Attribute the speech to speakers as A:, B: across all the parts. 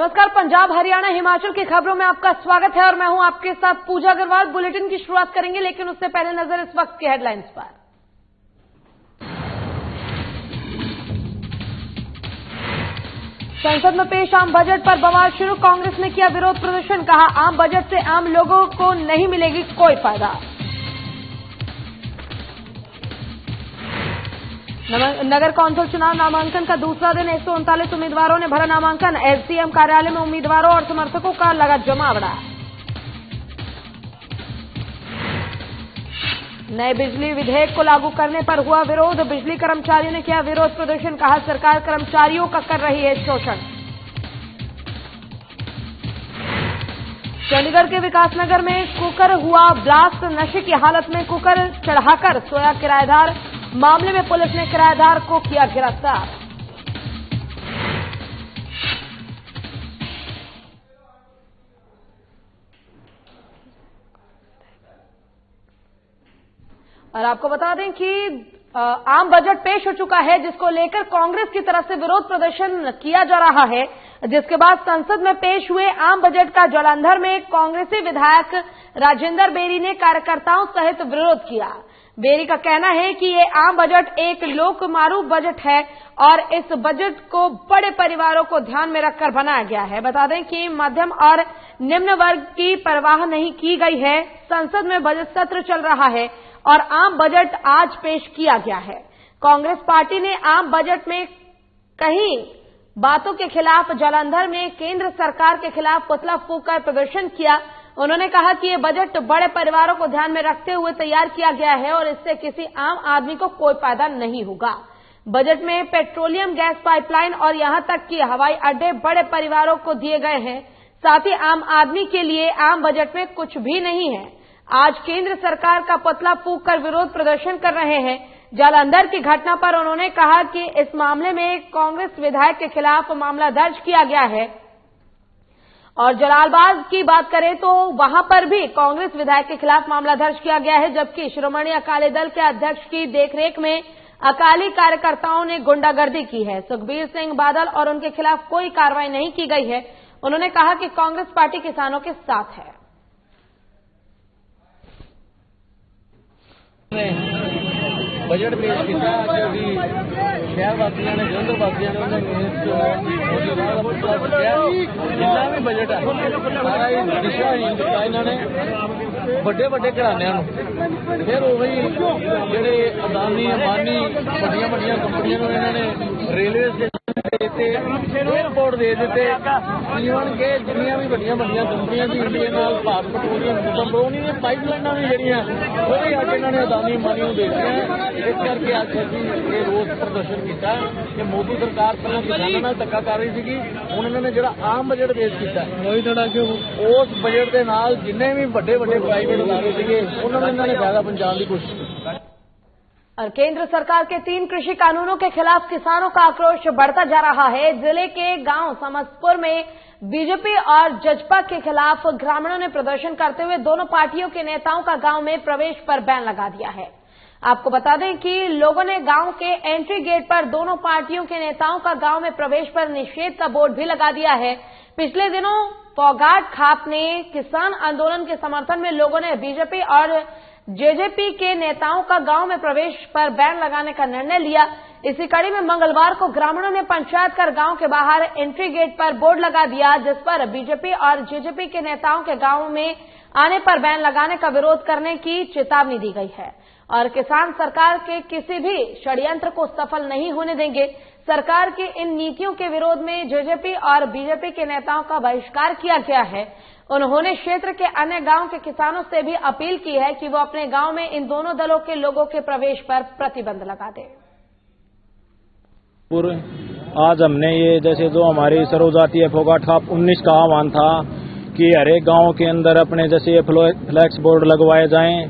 A: नमस्कार, पंजाब हरियाणा हिमाचल की खबरों में आपका स्वागत है और मैं हूं आपके साथ पूजा अग्रवाल। बुलेटिन की शुरुआत करेंगे, लेकिन उससे पहले नजर इस वक्त की हेडलाइंस पर। संसद में पेश आम बजट पर बवाल शुरू। कांग्रेस ने किया विरोध प्रदर्शन, कहा आम बजट से आम लोगों को नहीं मिलेगी कोई फायदा। नगर कौंसिल चुनाव नामांकन का दूसरा दिन 139 उम्मीदवारों ने भरा नामांकन। एसडीएम कार्यालय में उम्मीदवारों और समर्थकों का लगा जमावड़ा। नए बिजली विधेयक को लागू करने पर हुआ विरोध। बिजली कर्मचारियों ने किया विरोध प्रदर्शन, कहा सरकार कर्मचारियों का कर रही है शोषण। चंडीगढ़ के विकासनगर में कुकर हुआ ब्लास्ट। नशे की हालत में कुकर चढ़ाकर सोया किराएदार। मामले में पुलिस ने किराएदार को किया गिरफ्तार। और आपको बता दें कि आम बजट पेश हो चुका है, जिसको लेकर कांग्रेस की तरफ से विरोध प्रदर्शन किया जा रहा है। जिसके बाद संसद में पेश हुए आम बजट का जालंधर में कांग्रेसी विधायक राजेंद्र बेरी ने कार्यकर्ताओं सहित विरोध किया। बेरी का कहना है कि ये आम बजट एक लोकमारू बजट है और इस बजट को बड़े परिवारों को ध्यान में रखकर बनाया गया है। बता दें कि मध्यम और निम्न वर्ग की परवाह नहीं की गई है। संसद में बजट सत्र चल रहा है और आम बजट आज पेश किया गया है। कांग्रेस पार्टी ने आम बजट में कई बातों के खिलाफ जालंधर में केंद्र सरकार के खिलाफ पुतला फूंककर प्रदर्शन किया। उन्होंने कहा कि ये बजट बड़े परिवारों को ध्यान में रखते हुए तैयार किया गया है और इससे किसी आम आदमी को कोई फायदा नहीं होगा। बजट में पेट्रोलियम गैस पाइपलाइन और यहां तक कि हवाई अड्डे बड़े परिवारों को दिए गए हैं। साथ ही आम आदमी के लिए आम बजट में कुछ भी नहीं है। आज केंद्र सरकार का पुतला फूंककर विरोध प्रदर्शन कर रहे हैं। जालंधर की घटना पर उन्होंने कहा कि इस मामले में कांग्रेस विधायक के खिलाफ मामला दर्ज किया गया है। और जलालबाग की बात करें तो वहां पर भी कांग्रेस विधायक के खिलाफ मामला दर्ज किया गया है, जबकि श्रोमणी अकाली दल के अध्यक्ष की देखरेख में अकाली कार्यकर्ताओं ने गुंडागर्दी की है। सुखबीर सिंह बादल और उनके खिलाफ कोई कार्रवाई नहीं की गई है। उन्होंने कहा कि कांग्रेस पार्टी किसानों के साथ है।
B: बजट पेश किया कि शहर वासियों ने जलंधर वासियों ने जितना भी बजट है सारा ही दिशाहीन दिता। इन्होंने बड़े बड़े घरानिया फिर वही जेडे अदानी अंबानी बड़िया बड़िया कंपनियों को इन्होंने रेलवे स्टेशन देते, एयरपोर्ट दे देते। ईवन के जिन्नियां भी बड़िया बड़िया कंपनियां थी इंडियन ऑयल, भारत पेट्रोलियम, ने पाइपलाइना भी जड़ियां वो भी अज इन्होंने अदानी अंबानी को देती। इस करके अज असीं ये रोस प्रदर्शन किया कि मोदी सरकार पहले किसानों नाल धक्का कर रही थी। हुण इन्होंने जिहड़ा आम बजट पेश किया उस बजट के नाल जिन्ने भी बड़े बड़े प्राइवेट अदारे थे उन्होंने इन्होंने फायदा पहुंचाने की कोशिश की।
A: और केंद्र सरकार के 3 कृषि कानूनों के खिलाफ किसानों का आक्रोश बढ़ता जा रहा है। जिले के गांव समस्तपुर में बीजेपी और जजपा के खिलाफ ग्रामीणों ने प्रदर्शन करते हुए दोनों पार्टियों के नेताओं का गांव में प्रवेश पर बैन लगा दिया है। आपको बता दें कि लोगों ने गांव के एंट्री गेट पर दोनों पार्टियों के नेताओं का गांव में प्रवेश पर निषेध का बोर्ड भी लगा दिया है। पिछले दिनों पौगाट खाप ने किसान आंदोलन के समर्थन में लोगों ने बीजेपी और जेजेपी के नेताओं का गांव में प्रवेश पर बैन लगाने का निर्णय लिया। इसी कड़ी में मंगलवार को ग्रामीणों ने पंचायत कर गांव के बाहर एंट्री गेट पर बोर्ड लगा दिया, जिस पर बीजेपी और जेजेपी के नेताओं के गांव में आने पर बैन लगाने का विरोध करने की चेतावनी दी गई है। और किसान सरकार के किसी भी षड्यंत्र को सफल नहीं होने देंगे। सरकार की इन नीतियों के विरोध में जेजेपी और बीजेपी के नेताओं का बहिष्कार किया गया है। उन्होंने क्षेत्र के अन्य गांव के किसानों से भी अपील की है कि वो अपने गांव में इन दोनों दलों के लोगों के प्रवेश पर प्रतिबंध लगा दें।
C: आज हमने ये जैसे जो हमारी सर्वजातीय फोगाट खाप 19 का आह्वान था कि हर एक गाँव के अंदर अपने जैसे ये फ्लैक्स बोर्ड लगवाए जाएं।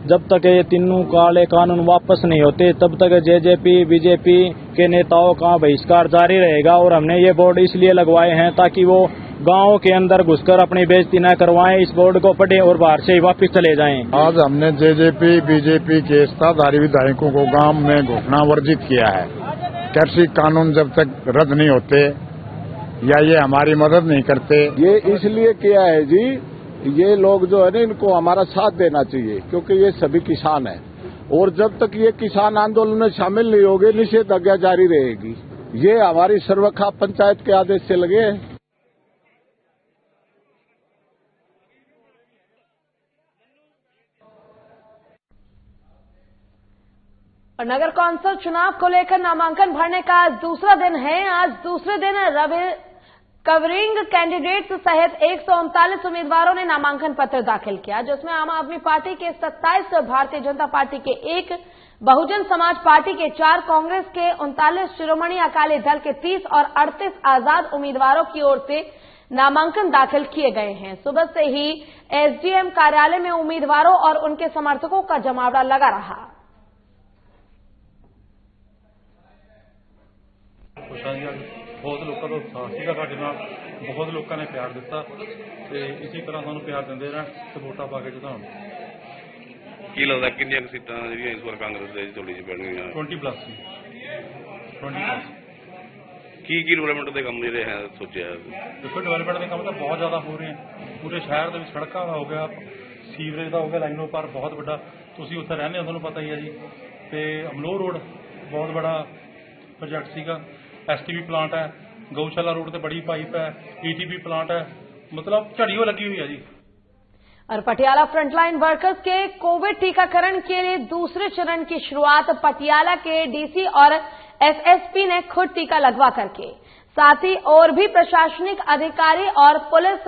C: जब तक ये तीनों काले कानून वापस नहीं होते तब तक जेजेपी बीजेपी के नेताओं का बहिष्कार जारी रहेगा। और हमने ये बोर्ड इसलिए लगवाए हैं ताकि वो गांव के अंदर घुसकर अपनी बेइज्जती न करवाएं, इस बोर्ड को पढ़ें और बाहर से ही वापस चले जाएं।
D: आज हमने जेजेपी बीजेपी के सत्ताधारी विधायकों को गांव में घुसना वर्जित किया है। कृषि कानून जब तक रद्द नहीं होते या ये हमारी मदद नहीं करते।
E: ये इसलिए किया है जी, ये लोग जो है ना, इनको हमारा साथ देना चाहिए, क्योंकि ये सभी किसान हैं और जब तक ये किसान आंदोलन में शामिल नहीं होंगे निषेधाज्ञा जारी रहेगी। ये हमारी सर्वखा पंचायत के आदेश से लगे हैं।
A: और नगर कौंसिल चुनाव को लेकर नामांकन भरने का आज दूसरा दिन है। आज दूसरे दिन कवरिंग कैंडिडेट्स सहित 139 उम्मीदवारों ने नामांकन पत्र दाखिल किया, जिसमें आम आदमी पार्टी के 27, भारतीय जनता पार्टी के 1, बहुजन समाज पार्टी के 4, कांग्रेस के 39, शिरोमणि अकाली दल के 30 और 38 आजाद उम्मीदवारों की ओर से नामांकन दाखिल किए गए हैं। सुबह से ही एसडीएम कार्यालय में उम्मीदवारों और उनके समर्थकों का जमावड़ा लगा रहा।
F: बहुत लोगों का उत्साह सीगा, साडे नाल बहुत लोगों ने प्यार दिता ते इसी तरह सानू प्यार दिंदे रहन ते वोटां पा के जिताउण।
G: की लगदा किन्नियां सीटां जिहड़ियां इस बार कांग्रेस दे झोली च पैणगीआं?
F: 20+ सी 20+।
G: की डेवलपमेंट के काम जिहड़े हैं सोचे है?
F: देखो डेवलपमेंट के काम तो बहुत ज्यादा हो रहे हैं। पूरे शहर के सड़कों का हो गया, सीवरेज का हो गया, लाइनों पर बहुत बड़ा, तुसीं उत्थे रहंदे हो तुहानूं पता ही है जी। ते अमलोह रोड बहुत बड़ा प्रोजेक्ट सीगा, एसटीबी प्लांट है, गौशाला रोड ते बड़ी पाइप है, ईटीबी प्लांट है, मतलब झड़ियों लगी हुई है जी।
A: और पटियाला फ्रंटलाइन वर्कर्स के कोविड टीकाकरण के लिए दूसरे चरण की शुरुआत पटियाला के डीसी और एसएसपी ने खुद टीका लगवा करके, साथ ही और भी प्रशासनिक अधिकारी और पुलिस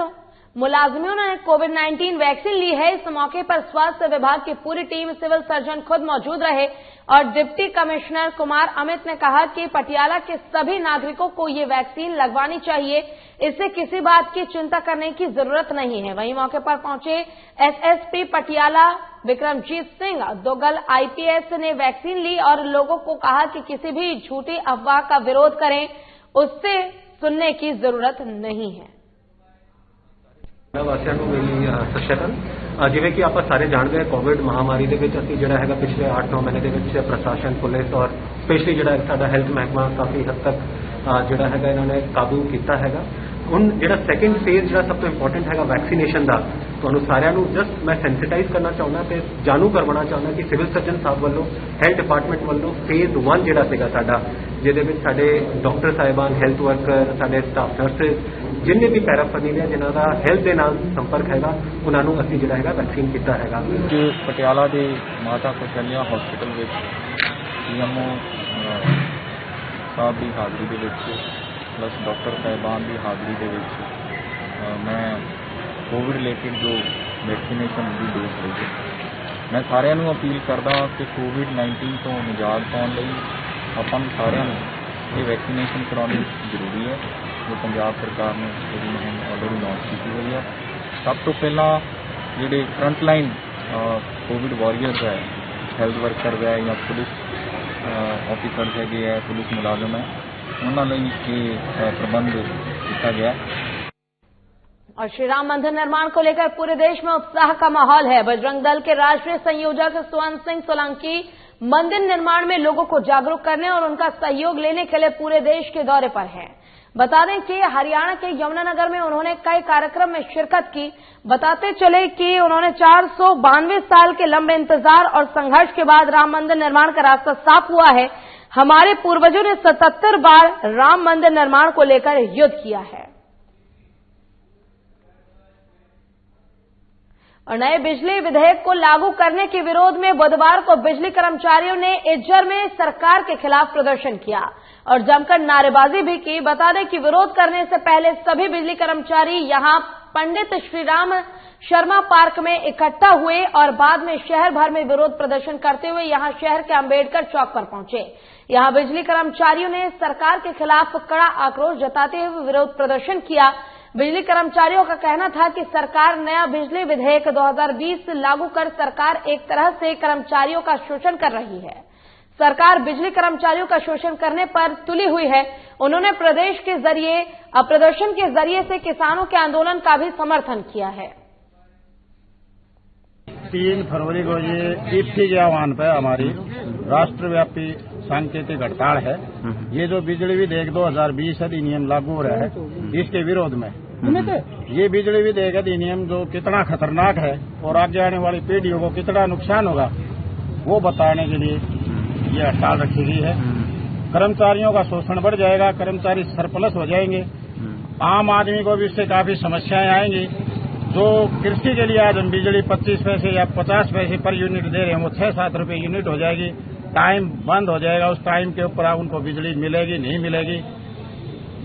A: मुलाजिमों ने कोविड-19 वैक्सीन ली है। इस मौके पर स्वास्थ्य विभाग की पूरी टीम, सिविल सर्जन खुद मौजूद रहे और डिप्टी कमिश्नर कुमार अमित ने कहा कि पटियाला के सभी नागरिकों को ये वैक्सीन लगवानी चाहिए, इससे किसी बात की चिंता करने की जरूरत नहीं है। वहीं मौके पर पहुंचे एसएसपी पटियाला विक्रमजीत सिंह दोगल आईपीएस ने वैक्सीन ली और लोगों को कहा कि किसी भी झूठी अफवाह का विरोध करें, उससे सुनने की जरूरत नहीं है।
H: वासियों को मेरी सत श्री अकाल। जिवें कि आप सारे जानते हैं, कोविड महामारी के विच असीं जिहड़ा हैगा पिछले 8-9 महीने के विच प्रशासन, पुलिस और स्पेशली जिहड़ा साडा हेल्थ महकमा काफ़ी हद तक जिहड़ा हैगा इन्होंने काबू किया हैगा। हुण जिहड़ा सैकेंड फेज जिहड़ा सब तो इंपॉर्टेंट हैगा वैक्सीनेशन का, तुहानूं सारिआं नूं जस्ट मैं सैंसिटाइज करना चाहुंदा ते जानू करवाना चाहुंदा कि सिविल सर्जन साहब वालों हेल्थ डिपार्टमेंट वालों फेज 1 जिहड़ा सीगा साडा, जिहदे विच साडे डॉक्टर साहिबान, हेल्थ वर्कर, साडे स्टाफ नर्सिस, जिन्ने भी पैराफर्नी ने जिन्हों का हेल्थ के नाल संपर्क हैगा, उन्होंने असीं जिहड़ा हैगा वैक्सीन किया हैगा।
C: पटियाला के माता कौशल्या हॉस्पिटल में सीएमओ साहब की हाज़री दे विच प्लस डॉक्टर साहिबान की हाज़री दे विच मैं कोविड रिलेटेड जो वैक्सीनेशन की डोज ली। मैं सारिਆਂ ਨੂੰ अपील करदा कि कोविड-19 तो निजात पाउण लई आपां नूं सारिਆਂ ਨੂੰ ये वैक्सीनेशन कराउणी जरूरी है, जो पंजाब सरकार ने इसकी मुहिम ऑलरेडी लॉन्च की हुई है। सब तो पहला जिहड़े फ्रंटलाइन कोविड वॉरियर्स है, हेल्थ वर्कर है या पुलिस ऑफिसर्स है, पुलिस मुलाजम है, उन्होंने ये प्रबंध किया गया।
A: और श्री राम मंदिर निर्माण को लेकर पूरे देश में उत्साह का माहौल है। बजरंग दल के राष्ट्रीय संयोजक स्वर्ण सिंह सोलंकी मंदिर निर्माण में लोगों को जागरूक करने और उनका सहयोग लेने के लिए पूरे देश के दौरे पर हैं। बता दें कि हरियाणा के यमुनानगर में उन्होंने कई कार्यक्रम में शिरकत की। बताते चले कि उन्होंने 492 साल के लंबे इंतजार और संघर्ष के बाद राम मंदिर निर्माण का रास्ता साफ हुआ है। हमारे पूर्वजों ने 77 बार राम मंदिर निर्माण को लेकर युद्ध किया है। और नए बिजली विधेयक को लागू करने के विरोध में बुधवार को बिजली कर्मचारियों ने इज्जर में सरकार के खिलाफ प्रदर्शन किया और जमकर नारेबाजी भी की। बता दें कि विरोध करने से पहले सभी बिजली कर्मचारी यहां पंडित श्रीराम शर्मा पार्क में इकट्ठा हुए और बाद में शहर भर में विरोध प्रदर्शन करते हुए यहां शहर के अंबेडकर चौक पर पहुंचे। यहां बिजली कर्मचारियों ने सरकार के खिलाफ कड़ा आक्रोश जताते हुए विरोध प्रदर्शन किया। बिजली कर्मचारियों का कहना था कि सरकार नया बिजली विधेयक 2020 लागू कर सरकार एक तरह से कर्मचारियों का शोषण कर रही है। सरकार बिजली कर्मचारियों का शोषण करने पर तुली हुई है। उन्होंने प्रदर्शन के जरिए से किसानों के आंदोलन का भी समर्थन किया है।
D: 3 फरवरी को ये ईपी के आह्वान पर हमारी राष्ट्रव्यापी सांकेतिक हड़ताल है। ये जो बिजली विधेयक 2020 अधिनियम लागू हो रहा है इसके विरोध में ये बिजली विधेयक अधिनियम जो कितना खतरनाक है और आगे आने वाली पीढ़ियों को कितना नुकसान होगा वो बताने के लिए ये हड़ताल रखी गई है। कर्मचारियों का शोषण बढ़ जाएगा, कर्मचारी सरप्लस हो जाएंगे, आम आदमी को भी इससे काफी समस्याएं आएंगी। जो कृषि के लिए आज हम बिजली 25 पैसे या 50 पैसे पर यूनिट दे रहे हैं वो 6-7 रुपए यूनिट हो जाएगी। टाइम बंद हो जाएगा, उस टाइम के ऊपर उनको बिजली मिलेगी नहीं मिलेगी,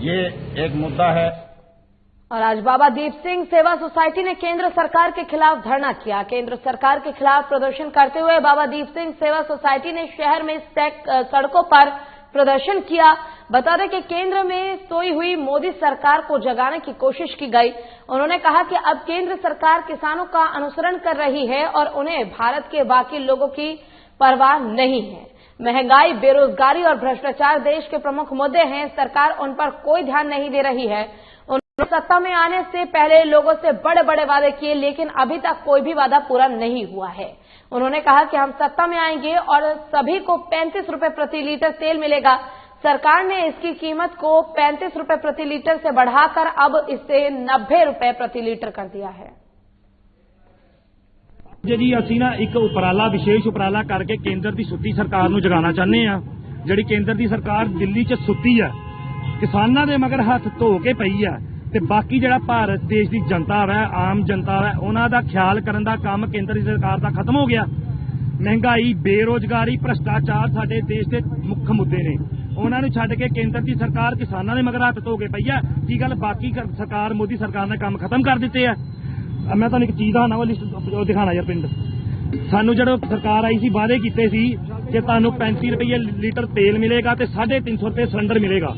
D: ये एक मुद्दा है।
A: और आज बाबा दीप सिंह सेवा सोसाइटी ने केंद्र सरकार के खिलाफ धरना किया। केंद्र सरकार के खिलाफ प्रदर्शन करते हुए बाबा दीप सिंह सेवा सोसाइटी ने शहर में सड़कों पर प्रदर्शन किया। बता दें कि केंद्र में सोई हुई मोदी सरकार को जगाने की कोशिश की गई। उन्होंने कहा कि अब केंद्र सरकार किसानों का अनुसरण कर रही है और उन्हें भारत के बाकी लोगों की परवाह नहीं है। महंगाई, बेरोजगारी और भ्रष्टाचार देश के प्रमुख मुद्दे हैं। सरकार उन पर कोई ध्यान नहीं दे रही है। उन्होंने सत्ता में आने से पहले लोगों से बड़े बड़े वादे किए, लेकिन अभी तक कोई भी वादा पूरा नहीं हुआ है। उन्होंने कहा कि हम सत्ता में आएंगे और सभी को 35 रुपए प्रति लीटर तेल मिलेगा। सरकार ने इसकी कीमत को 35 रुपए प्रति लीटर से बढ़ाकर अब इसे 90 रुपए प्रति लीटर कर दिया है।
I: जी ਅਸੀਂ ਨਾ ਇੱਕ ਉਪਰਾਲਾ ਵਿਸ਼ੇਸ਼ ਉਪਰਾਲਾ ਕਰਕੇ ਕੇਂਦਰ ਦੀ ਸੁੱਤੀ ਸਰਕਾਰ ਨੂੰ ਜਗਾਉਣਾ ਚਾਹੁੰਦੇ ਆ। ਜਿਹੜੀ ਕੇਂਦਰ ਦੀ ਸਰਕਾਰ ਦਿੱਲੀ 'ਚ ਸੁੱਤੀ ਆ, ਕਿਸਾਨਾਂ ਦੇ ਮਗਰ ਹੱਥ ਧੋ ਕੇ ਪਈ ਆ ਤੇ ਬਾਕੀ ਜਿਹੜਾ ਭਾਰਤ ਦੇਸ਼ ਦੀ ਜਨਤਾ ਹੈ, ਆਮ ਜਨਤਾ ਹੈ, ਉਹਨਾਂ ਦਾ ਖਿਆਲ ਕਰਨ ਦਾ ਕੰਮ ਕੇਂਦਰ ਦੀ ਸਰਕਾਰ ਦਾ ਖਤਮ ਹੋ ਗਿਆ। ਮਹਿੰਗਾਈ, ਬੇਰੋਜ਼ਗਾਰੀ, ਭ੍ਰਸ਼ਟਾਚਾਰ ਸਾਡੇ ਦੇਸ਼ ਦੇ ਮੁੱਖ ਮੁੱਦੇ ਨੇ। ਉਹਨਾਂ ਨੂੰ ਛੱਡ ਕੇ ਕੇਂਦਰ ਦੀ ਸਰਕਾਰ ਕਿਸਾਨਾਂ ਦੇ ਮਗਰ ਹੱਥ ਧੋ ਕੇ ਪਈ ਆ। ਕੀ ਗੱਲ ਬਾਕੀ ਸਰਕਾਰ ਮੋਦੀ ਸਰਕਾਰ ਨੇ ਕੰਮ ਖਤਮ ਕਰ ਦਿੱਤੇ ਆ? ਮੈਂ ਤੁਹਾਨੂੰ ਇੱਕ ਚੀਜ਼ ਦਾ ਨਵਾਂ ਲਿਸਟ ਦਿਖਾਣਾ ਯਾਰ। ਪਿੰਡ ਸਾਨੂੰ ਜਦੋਂ ਸਰਕਾਰ ਆਈ ਸੀ ਵਾਅਦੇ ਕੀਤੇ ਸੀ ਕਿ ਤੁਹਾਨੂੰ 35 ਰੁਪਏ ਲੀਟਰ ਤੇਲ ਮਿਲੇਗਾ ਤੇ 350 ਰੁਪਏ ਸਿਲੰਡਰ ਮਿਲੇਗਾ।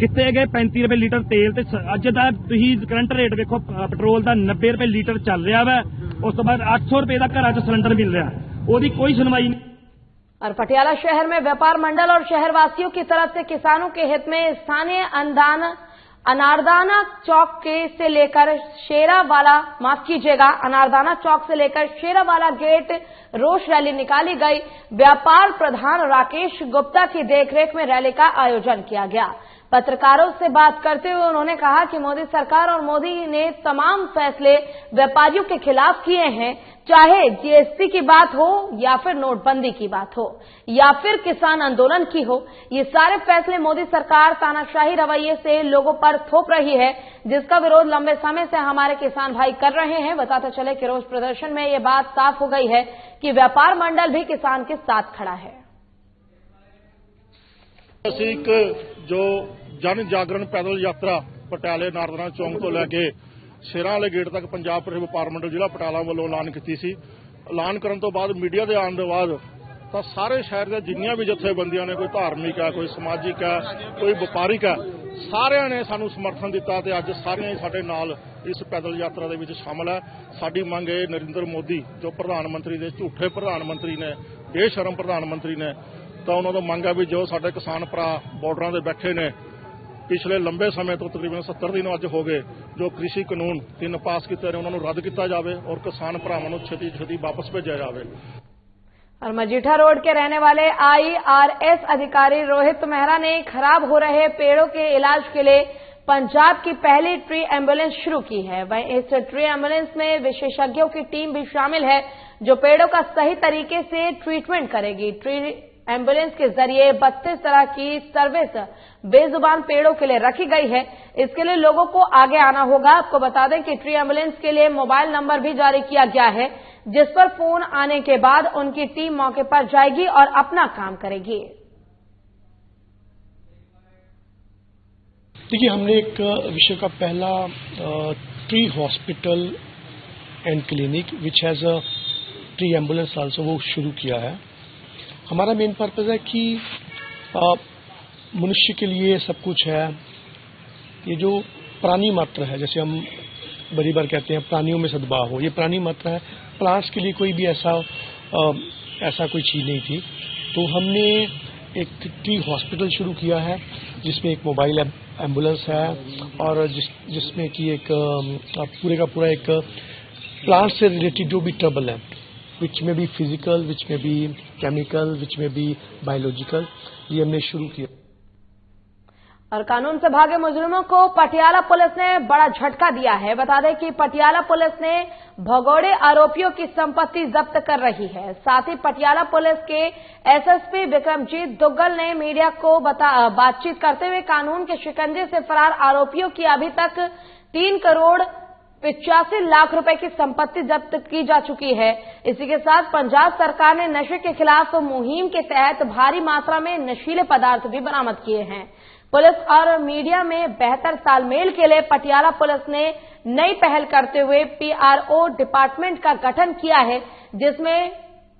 I: ਕਿੱਥੇ ਗਏ 35 ਰੁਪਏ ਲੀਟਰ ਤੇਲ ਤੇ ਅੱਜ ਦਾ ਤੁਸੀਂ ਕਰੰਟ ਰੇਟ ਵੇਖੋ, ਪੈਟਰੋਲ ਦਾ 90 ਰੁਪਏ ਲੀਟਰ ਚੱਲ ਰਿਹਾ ਵਾ। ਉਸ ਤੋਂ ਬਾਅਦ 800 रुपए ਦਾ घरों 'ਚ सिलेंडर मिल रहा, ਉਹਦੀ कोई सुनवाई नहीं।
A: और पटियाला शहर में व्यापार मंडल और शहरवासियों की तरफ से किसानों के हित में स्थानीय अनारदाना चौक से लेकर अनारदाना चौक से लेकर शेरावाला गेट रोष रैली निकाली गई। व्यापार प्रधान राकेश गुप्ता की देखरेख में रैली का आयोजन किया गया। पत्रकारों से बात करते हुए उन्होंने कहा कि मोदी सरकार और मोदी ने तमाम फैसले व्यापारियों के खिलाफ किए हैं, चाहे जीएसटी की बात हो या फिर नोटबंदी की बात हो या फिर किसान आंदोलन की हो। ये सारे फैसले मोदी सरकार तानाशाही रवैये से लोगों पर थोप रही है, जिसका विरोध लंबे समय से हमारे किसान भाई कर रहे हैं। बताते चले कि रोष प्रदर्शन में ये बात साफ हो गई है कि व्यापार मंडल भी किसान के साथ खड़ा है।
D: जो जन जागरण पैदल यात्रा पटियाले नारदाना चौक तो लैके शेरां वाले गेट तक पंजाब व्यापार मंडल जिला पटियाला वालों ऐलान की सी। ऐलान करने तो बाद मीडिया के आने के बाद तो सारे शहर के जिन्नियां भी जथेबंदियां ने, कोई धार्मिक है, कोई समाजिक है, कोई व्यापारिक है, सारियां ने सानू समर्थन दिता ते अज सारियां साडे नाल इस पैदल यात्रा दे विच शामिल है। साडी मंग है नरेंद्र मोदी जो प्रधानमंत्री दे झूठे प्रधानमंत्री ने, बेशरम प्रधानमंत्री ने, तो उन्होंने मंग है भी जो साडे किसान भरा बॉर्डर से बैठे ने पिछले लंबे समय तो तकरीबन 70 दिन अज हो गए, जो कृषि कानून 3 पास किए उन्होंने रद्द किया जाए और किसान भरावां छेती छेती वापस भेजा जाए।
A: और मजीठा रोड के रहने वाले IRS अधिकारी रोहित मेहरा ने खराब हो रहे पेड़ों के इलाज के लिए पंजाब की पहली ट्री एम्बुलेंस शुरू की है। वहीं इस ट्री एम्बुलेंस में विशेषज्ञों की टीम भी शामिल है जो पेड़ों का सही तरीके से ट्रीटमेंट करेगी। ट्री एम्बुलेंस के जरिए 32 तरह की सर्विस बेजुबान पेड़ों के लिए रखी गई है। इसके लिए लोगों को आगे आना होगा। आपको बता दें कि ट्री एम्बुलेंस के लिए मोबाइल नंबर भी जारी किया गया है, जिस पर फोन आने के बाद उनकी टीम मौके पर जाएगी और अपना काम करेगी।
J: देखिए, हमने एक विश्व का पहला tree hospital and clinic which has a tree ambulance also वो शुरू किया है। हमारा मेन पर्पज है कि मनुष्य के लिए सब कुछ है। ये जो प्राणी मात्र है, जैसे हम बड़ी बार कहते हैं प्राणियों में सद्भाव हो, ये प्राणी मात्र है। प्लांट्स के लिए कोई भी ऐसा कोई चीज़ नहीं थी, तो हमने एक ट्री हॉस्पिटल शुरू किया है जिसमें एक मोबाइल एम्बुलेंस है और जिसमें कि एक पूरे का पूरा एक प्लांट से रिलेटेड जो भी ट्रबल है विच में बी फिजिकल, विच में बी केमिकल, विच में बी बायोलॉजिकल, ये हमने शुरू किया।
A: और कानून से भागे मुजरिमों को पटियाला पुलिस ने बड़ा झटका दिया है। बता दें कि पटियाला पुलिस ने भगोड़े आरोपियों की संपत्ति जब्त कर रही है। साथ ही पटियाला पुलिस के एसएसपी विक्रमजीत दुग्गल ने मीडिया को बातचीत करते हुए कानून के शिकंजे से फरार आरोपियों की अभी तक 3 करोड़ 85 लाख रुपए की संपत्ति जब्त की जा चुकी है। इसी के साथ पंजाब सरकार ने नशे के खिलाफ मुहिम के तहत भारी मात्रा में नशीले पदार्थ भी बरामद किए हैं। पुलिस और मीडिया में बेहतर तालमेल के लिए पटियाला पुलिस ने नई पहल करते हुए पीआरओ डिपार्टमेंट का गठन किया है, जिसमें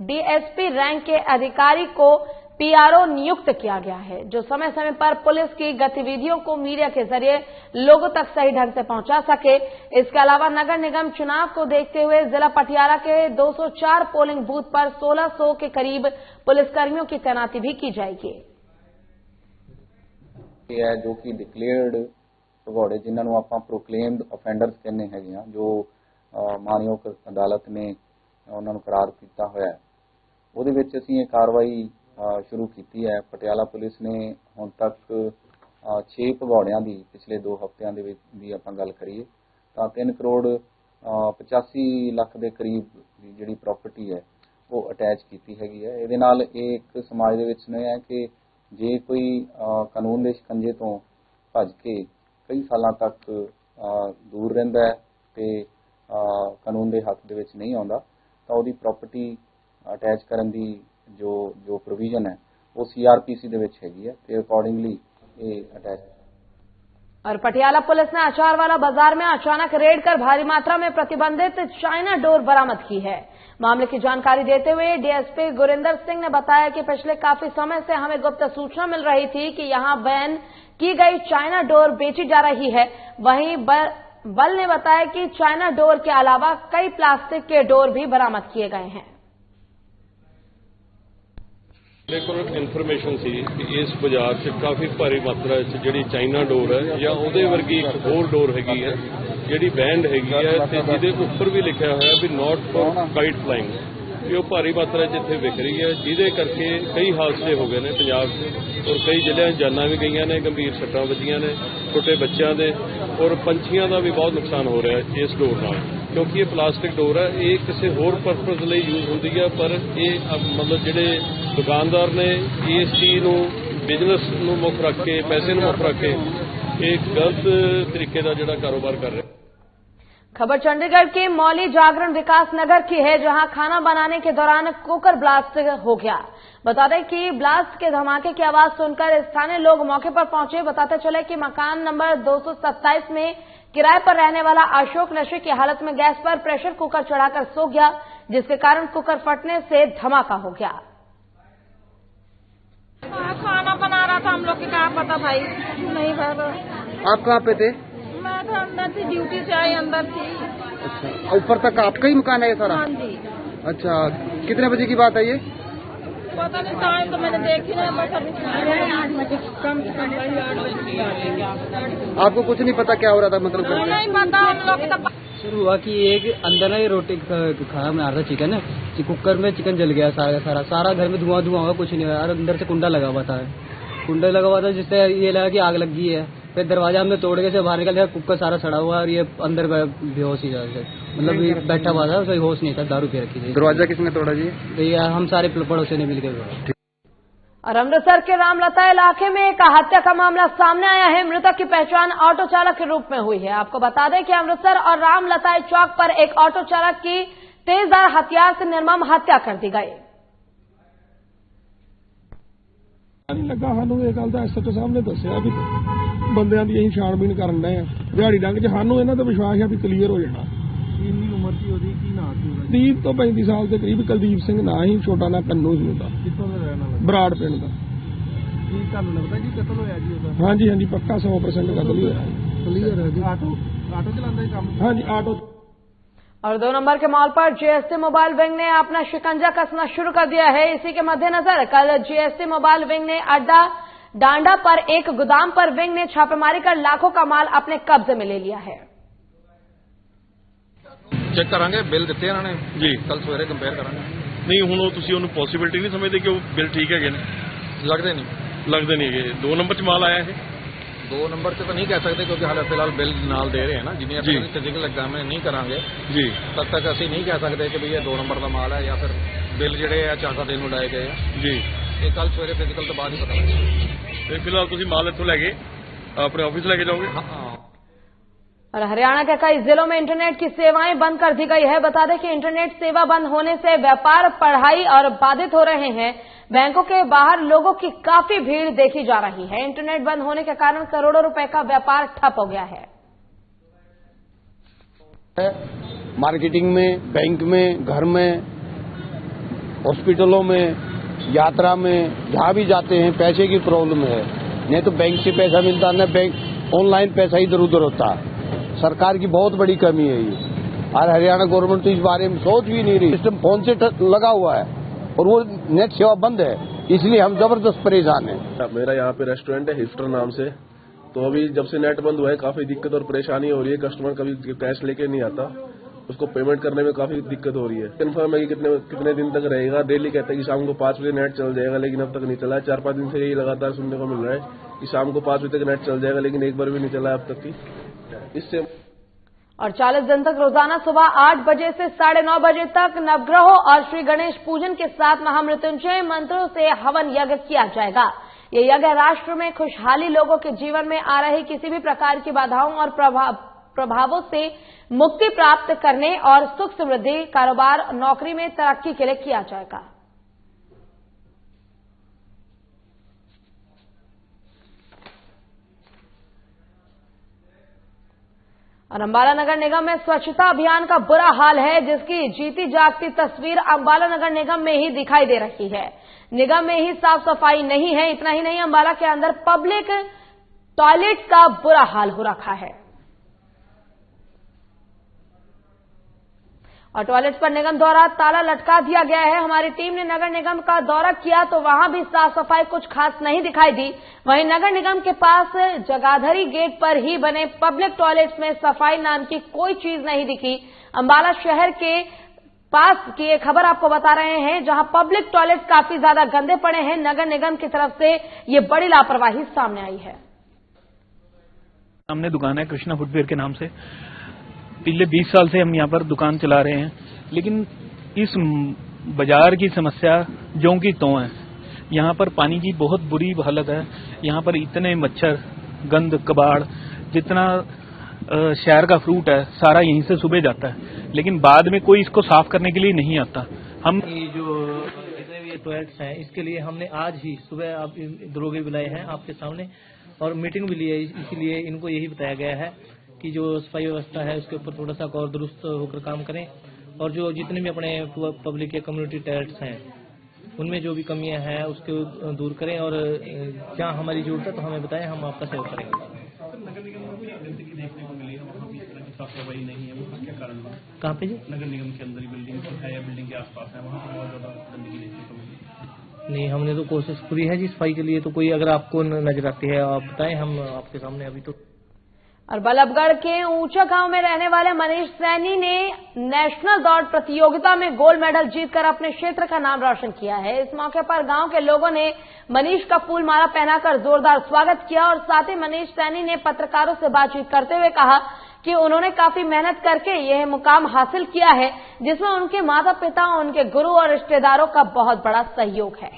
A: डीएसपी रैंक के अधिकारी को पीआरओ नियुक्त किया गया है, जो समय समय पर पुलिस की गतिविधियों को मीडिया के जरिए लोगों तक सही ढंग से पहुंचा सके। इसके अलावा नगर निगम चुनाव को देखते हुए जिला पटियाला के 204 पोलिंग बूथ पर 1600 के करीब पुलिसकर्मियों की तैनाती भी की जाएगी।
K: है जो कि डिक्लेयर्ड भगौड़े जिन्होंने आप प्रोक्लेम्ड ऑफेंडर्स कहने हैं, जो मानयोग अदालत ने उन्होंने करार किया हुआ है, वो असी ये कार्रवाई शुरू की है। पटियाला पुलिस ने हुण तक 6 भगौड़ियां की पिछले 2 हफ्तियां की आप गल करिए तो 3 करोड़ 85 लाख के करीब की जी प्रॉपर्टी है वो अटैच की हैगी है। ये नाल एक समाज दे विच है कि जे कोई कानून के शिकंजे तो भज के कई सालों तक दूर रहिंदा है ते कानून के हक दे विच नहीं आउंदा तो उहदी प्रॉपर्टी अटैच करन दी जो प्रोविजन है वो सीआरपीसी दे विच हैगी है ते अकॉर्डिंगली ये अटैच।
A: और पटियाला पुलिस ने अचारवाला बाजार में अचानक रेड कर भारी मात्रा में प्रतिबंधित चाइना डोर बरामद की है। मामले की जानकारी देते हुए डीएसपी गुरिंदर सिंह ने बताया कि पिछले काफी समय से हमें गुप्त सूचना मिल रही थी कि यहां बैन की गई चाइना डोर बेची जा रही है। वहीं बल ने बताया कि चाइना डोर के अलावा कई प्लास्टिक के डोर भी बरामद किए गए हैं।
L: इन्फॉर्मेशन सी कि इस बाजार से काफ़ी भारी मात्रा जी चाइना डोर है या उहदे वर्गी एक होर डोर हैगी है जी बैंड हैगी है ते जिहदे उपर भी लिखा हुआ भी नॉट फॉर काइट फ्लाइंग, ये भारी मात्रा जिथे विक रही है, जिहदे करके कई हादसे हो गए ने पंजाब और कई जिले जाना भी गई ने, गंभीर सट्टां वजियां ने छोटे बच्चों के और पंछियों का भी बहुत नुकसान हो रहा है इस डोर नाल, क्योंकि ये प्लास्टिक डोर है, ये किसी होर परपज़ लई यूज होंदी है, पर ये मतलब जिहड़े दुकानदार ने इस चीज़ नूं बिजनेस नूं मुख रख के पैसे नूं मुख रख के एक गलत तरीके का जिहड़ा कारोबार कर रहे।
A: खबर चंडीगढ़ के मौली जागरण विकास नगर की है, जहां खाना बनाने के दौरान कुकर ब्लास्ट हो गया। बता दें कि ब्लास्ट के धमाके की आवाज सुनकर स्थानीय लोग मौके पर पहुंचे। बताते चले कि मकान नंबर 227 में किराए पर रहने वाला अशोक नशे की हालत में गैस पर प्रेशर कुकर चढ़ाकर सो गया, जिसके कारण कुकर फटने से धमाका हो गया।
M: खाना बना रहा था हम लोग, क्या पता भाई नहीं भागा।
N: आप कहाँ पे थे?
M: मैं तो अंदर थी, ड्यूटी से आई अंदर थी।
N: अच्छा, ऊपर तक आपका ही मकान है ये सारा?
M: हाँ जी।
N: अच्छा, कितने बजे की बात है ये?
M: पता नहीं, टाइम तो मैंने देखी नहीं, बस अभी 8 बजे कम से कम 8 बजे।
N: आपको कुछ नहीं पता क्या हो रहा था? मतलब
M: नहीं पता हम लोग।
O: शुरू हुआ कि एक अंदर ना ये रोटी खाना बना रहा था, चिकन है, कुकर में चिकन जल गया सारा घर में धुआं हुआ, कुछ नहीं हुआ। और अंदर से कुंडा लगा हुआ था, जिससे ये लगा कि आग लग गई है। फिर दरवाजा हमने तोड़ के से बाहर निकल गया, कुकर सारा सड़ा हुआ और ये अंदर बेहोश ही था, मतलब बैठा हुआ था, कोई होश नहीं था, दारू पी रखी थी।
N: दरवाजा किसने तोड़ा जी?
O: ये हम सारे पड़ोसियों ने मिलकर।
A: और अमृतसर के रामलता इलाके में एक हत्या का मामला सामने आया है। मृतक की पहचान ऑटो चालक के रूप में हुई है। आपको बता दें कि अमृतसर और रामलता चौक पर एक ऑटो चालक की तेजधार हथियार से निर्मम हत्या कर दी गई।
J: लगा सानू ये गल दा एसएचओ साहब ने दस्सिया भी बंदियां दी असीं छाणबीन करन डए आ, दिहाड़ी डंग च सानू इन्हां ते विश्वास है भी क्लीयर हो जाना।
N: कितनी उम्र की होती, की नाम सी?
J: 30 ਤੋਂ 35 साल के करीब। कुलदीप सिंह ना ही, छोटा ना कन्नू ही होता।
N: कित्थों दा रहने वाला?
J: बराड़ पिंड दा।
N: की तुहानू लगदा जी कत्ल होया जी ओदा?
J: हाँ जी पक्का 100% कत्ल होया।
N: क्लियर है जी। ऑटो चलांदा ही काम?
J: हाँ जी, ऑटो।
A: और 2 नंबर के मॉल पर जीएसटी मोबाइल विंग ने अपना शिकंजा कसना शुरू कर दिया है। इसी के मद्देनजर कल जीएसटी मोबाइल विंग ने अड्डा डांडा पर एक गोदाम पर विंग ने छापेमारी कर लाखों का माल अपने कब्जे में ले लिया है।
P: चेक करांगे, बिल दिते इन्होंने जी, कल सवेरे कंपेयर करांगे।
L: नहीं ਹੁਣ ਤੁਸੀਂ ਉਹਨੂੰ ਪੋਸੀਬਿਲਿਟੀ ਨਹੀਂ ਸਮਝਦੇ ਕਿ ਉਹ ਬਿੱਲ ਠੀਕ ਹੈਗੇ ਨੇ?
P: लगते नहीं
L: ਹੈਗੇ। 2 ਨੰਬਰ 'ਚ ਮਾਲ ਆਇਆ ਇਹ
P: 2 नंबर से तो नहीं कह सकते क्योंकि हाल फिलहाल बिल नाल दे रहे हैं ना जिन्हें
L: जी।
P: फिजिकल एग्जामिन नहीं करांगे
L: जी
P: तब तक असं नहीं कह सकते कि भैया 2 नंबर का माल है या फिर बिल ਜਿਹੜੇ ਆ 4 दिन ਲਾਏ ਗਏ ਆ
L: जी
P: ਇਹ ਕੱਲ ਸਵੇਰੇ ਫਿजिकल ਤੋਂ ਬਾਅਦ ਹੀ ਪਤਾ ਲੱਗेगा।
L: ਤੇ ਫਿਲਹਾਲ ਤੁਸੀਂ ਮਾਲ ਇੱਥੋਂ ਲੈ ਕੇ ਆਪਣੇ ਆਫਿਸ ਲੈ ਕੇ ਜਾਓਗੇ?
A: और हरियाणा के कई जिलों में इंटरनेट की सेवाएं बंद कर दी गई है। बता दें कि इंटरनेट सेवा बंद होने से व्यापार, पढ़ाई और बाधित हो रहे हैं। बैंकों के बाहर लोगों की काफी भीड़ देखी जा रही है। इंटरनेट बंद होने के कारण करोड़ों रुपए का व्यापार ठप हो गया है।
Q: मार्केटिंग में, बैंक में, घर में, हॉस्पिटलों में, यात्रा में, जहां भी जाते हैं पैसे की प्रॉब्लम है। नहीं तो बैंक से पैसा मिलता, न बैंक ऑनलाइन पैसा इधर उधर होता। सरकार की बहुत बड़ी कमी है ये, और हरियाणा गवर्नमेंट तो इस बारे में सोच भी नहीं रही। सिस्टम फोन से लगा हुआ है और वो नेट सेवा बंद है, इसलिए हम जबरदस्त परेशान हैं।
R: मेरा यहाँ पे रेस्टोरेंट है हिस्टर नाम से, तो अभी जब से नेट बंद हुआ है काफी दिक्कत और परेशानी हो रही है। कस्टमर कभी कैश लेके नहीं आता, उसको पेमेंट करने में काफी दिक्कत हो रही है। कन्फर्म है कि कितने दिन तक रहेगा। डेली कहते हैं कि शाम को 5 बजे नेट चल जाएगा, लेकिन अब तक नहीं चला है। 4-5 दिन से यही लगातार सुनने को मिल रहा है कि शाम को 5 बजे तक नेट चल जाएगा, लेकिन एक बार भी नहीं चला है अब तक की। इससे
A: और 40 दिन तक रोजाना सुबह 8 बजे से 9:30 बजे तक नवग्रहों और श्री गणेश पूजन के साथ महामृत्युंजय मंत्रों से हवन यज्ञ किया जाएगा। ये यज्ञ राष्ट्र में खुशहाली, लोगों के जीवन में आ रही किसी भी प्रकार की बाधाओं और प्रभावों से मुक्ति प्राप्त करने और सुख समृद्धि, कारोबार, नौकरी में तरक्की के लिए किया जाएगा। और अंबाला नगर निगम में स्वच्छता अभियान का बुरा हाल है, जिसकी जीती जागती तस्वीर अंबाला नगर निगम में ही दिखाई दे रही है। निगम में ही साफ सफाई नहीं है। इतना ही नहीं, अंबाला के अंदर पब्लिक टॉयलेट्स का बुरा हाल हो रखा है और टॉयलेट्स पर निगम द्वारा ताला लटका दिया गया है। हमारी टीम ने नगर निगम का दौरा किया तो वहां भी साफ सफाई कुछ खास नहीं दिखाई दी। वहीं नगर निगम के पास जगाधरी गेट पर ही बने पब्लिक टॉयलेट्स में सफाई नाम की कोई चीज नहीं दिखी। अंबाला शहर के पास की एक खबर आपको बता रहे हैं, जहां पब्लिक टॉयलेट्स काफी ज्यादा गंदे पड़े हैं। नगर निगम की तरफ से ये बड़ी लापरवाही सामने आई है।
S: सामने दुकान है कृष्णा फुटवेयर के नाम से। पिछले 20 साल से हम यहाँ पर दुकान चला रहे हैं, लेकिन इस बाजार की समस्या ज्यों की त्यों है। यहाँ पर पानी की बहुत बुरी हालत है। यहाँ पर इतने मच्छर, गंद, कबाड़, जितना शहर का फ्रूट है सारा यहीं से सुबह जाता है, लेकिन बाद में कोई इसको साफ करने के लिए नहीं आता। हम
T: जो जितने भी टॉयलेट्स हैं इसके लिए हमने आज ही सुबह आप दरोगे बुलाए हैं आपके सामने और मीटिंग भी ली है। इसीलिए इनको यही बताया गया है कि जो सफाई व्यवस्था है उसके ऊपर थोड़ा सा और दुरुस्त होकर काम करें और जो जितने भी अपने पब्लिक या कम्युनिटी टॉयलेट्स हैं उनमें जो भी कमियां हैं उसको दूर करें और जहां हमारी जरूरत है तो हमें बताएं, हम आपका सहयोग करेंगे।
F: साफ सफाई नहीं है, वो क्या कारण है?
T: कहाँ पे जी?
F: नगर निगम के अंदर ही बिल्डिंग है या बिल्डिंग के आसपास है, वहाँ पर बहुत ज्यादा गंदगी देखने को मिली।
T: नहीं, हमने तो कोशिश पूरी है जी सफाई के लिए। तो कोई अगर आपको नजर आती है आप बताएं, हम आपके सामने अभी तो।
A: और बल्लभगढ़ के ऊंचा गांव में रहने वाले मनीष सैनी ने नेशनल दौड़ प्रतियोगिता में गोल्ड मेडल जीतकर अपने क्षेत्र का नाम रोशन किया है। इस मौके पर गांव के लोगों ने मनीष का फूल माला पहनाकर जोरदार स्वागत किया और साथ ही मनीष सैनी ने पत्रकारों से बातचीत करते हुए कहा कि उन्होंने काफी मेहनत करके यह मुकाम हासिल किया है, जिसमें उनके माता पिता, उनके गुरु और रिश्तेदारों का बहुत बड़ा सहयोग है।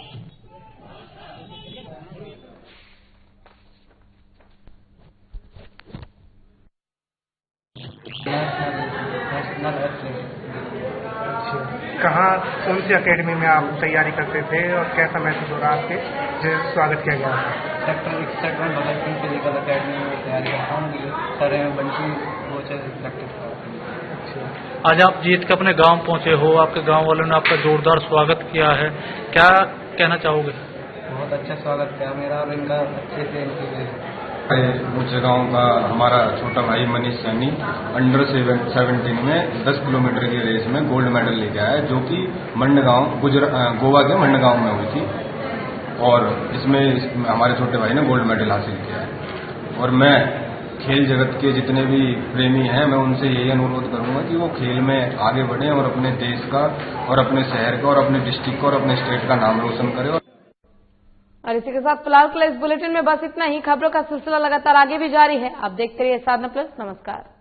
N: कहाँ, कौन सी एकेडमी में आप तैयारी करते थे और कैसा महसूस हो रहा आपके जो स्वागत किया गया?
O: सेक्टर 61 में भगत फिजिकल एकेडमी में तैयारी करता हूँ। सर बंशी
F: आज आप जीत के अपने गांव पहुंचे हो, आपके गांव वालों ने आपका जोरदार स्वागत किया है, क्या कहना चाहोगे?
O: बहुत अच्छा स्वागत किया मेरा और इनका अच्छे से
U: मुझे गांव का हमारा छोटा भाई मनीष सैनी अंडर 17 में 10 किलोमीटर की रेस में गोल्ड मेडल लेके आया, जो कि मंडगांव गोवा के मंडगांव में हुई थी और इसमें हमारे छोटे भाई ने गोल्ड मेडल हासिल किया है। और मैं खेल जगत के जितने भी प्रेमी हैं, मैं उनसे यही अनुरोध करूंगा कि वो खेल में आगे बढ़ें और अपने देश का और अपने शहर का और अपने डिस्ट्रिक्ट का और अपने स्टेट का नाम रोशन करें।
A: और इसी के साथ फिलहाल के लिए इस बुलेटिन में बस इतना ही। खबरों का सिलसिला लगातार आगे भी जारी है। आप देखते रहिए साधना प्लस। नमस्कार।